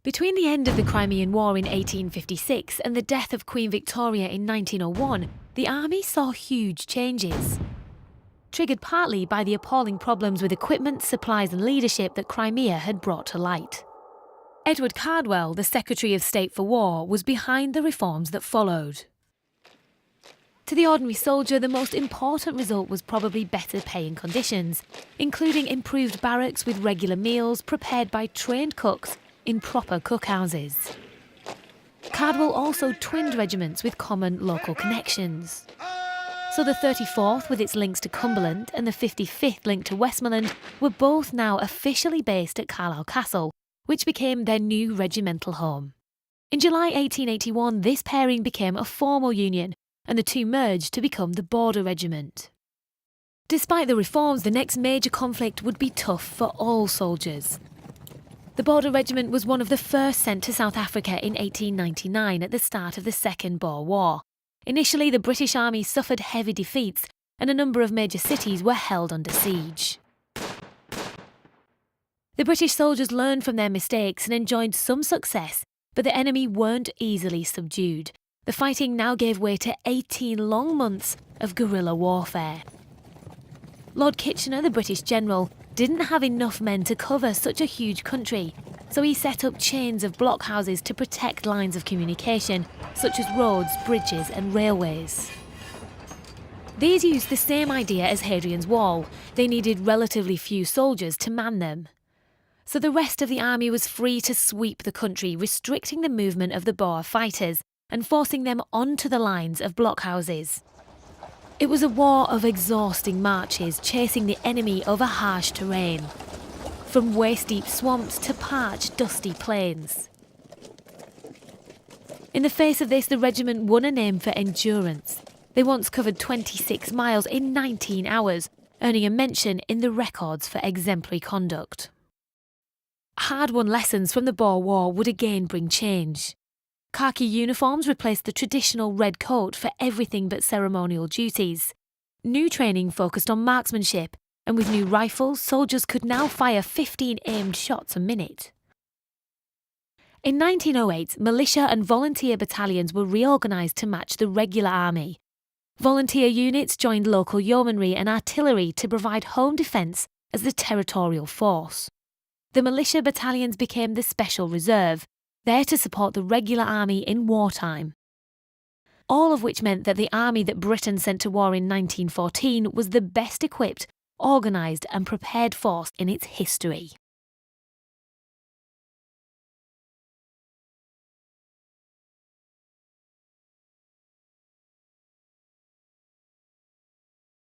Between the end of the Crimean War in 1856 and the death of Queen Victoria in 1901, the army saw huge changes. Triggered partly by the appalling problems with equipment, supplies and leadership that Crimea had brought to light. Edward Cardwell, the Secretary of State for War, was behind the reforms that followed. To the ordinary soldier, the most important result was probably better pay and conditions, including improved barracks with regular meals prepared by trained cooks in proper cookhouses. Cardwell also twinned regiments with common local connections. So the 34th, with its links to Cumberland, and the 55th linked to Westmoreland, were both now officially based at Carlisle Castle, which became their new regimental home. In July 1881, this pairing became a formal union, and the two merged to become the Border Regiment. Despite the reforms, the next major conflict would be tough for all soldiers. The Border Regiment was one of the first sent to South Africa in 1899 at the start of the Second Boer War. Initially, the British Army suffered heavy defeats and a number of major cities were held under siege. The British soldiers learned from their mistakes and enjoyed some success, but the enemy weren't easily subdued. The fighting now gave way to 18 long months of guerrilla warfare. Lord Kitchener, the British general, didn't have enough men to cover such a huge country, so he set up chains of blockhouses to protect lines of communication, such as roads, bridges and railways. These used the same idea as Hadrian's Wall. They needed relatively few soldiers to man them. So the rest of the army was free to sweep the country, restricting the movement of the Boer fighters and forcing them onto the lines of blockhouses. It was a war of exhausting marches, chasing the enemy over harsh terrain, from waist-deep swamps to parched, dusty plains. In the face of this, the regiment won a name for endurance. They once covered 26 miles in 19 hours, earning a mention in the records for exemplary conduct. Hard-won lessons from the Boer War would again bring change. Khaki uniforms replaced the traditional red coat for everything but ceremonial duties. New training focused on marksmanship, and with new rifles, soldiers could now fire 15 aimed shots a minute. In 1908, militia and volunteer battalions were reorganised to match the regular army. Volunteer units joined local yeomanry and artillery to provide home defence as the territorial force. The militia battalions became the Special Reserve, there to support the regular army in wartime. All of which meant that the army that Britain sent to war in 1914 was the best equipped, organised and prepared force in its history.